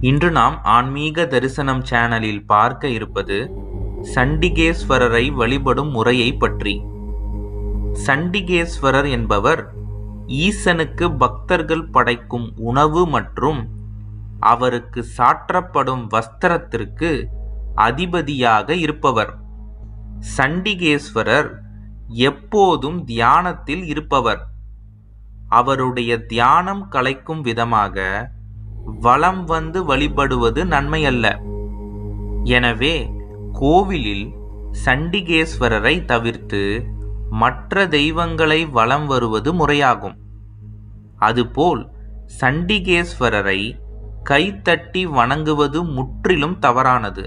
இன்று நாம் ஆன்மீக தரிசனம் சேனலில் பார்க்க இருப்பது சண்டிகேஸ்வரரை வழிபடும் முறையை பற்றி. சண்டிகேஸ்வரர் என்பவர் ஈசனுக்கு பக்தர்கள் படைக்கும் உணவு மற்றும் அவருக்கு சாற்றப்படும் வஸ்திரத்திற்கு அதிபதியாக இருப்பவர். சண்டிகேஸ்வரர் எப்போதும் தியானத்தில் இருப்பவர். அவருடைய தியானம் கலைக்கும் விதமாக வலம் வந்து வழிபடுவது நன்மையல்ல. எனவே கோவிலில் சண்டிகேஸ்வரரை தவிர்த்து மற்ற தெய்வங்களை வலம் வருவது முறையாகும். அதுபோல் சண்டிகேஸ்வரரை கைத்தட்டி வணங்குவது முற்றிலும் தவறானது.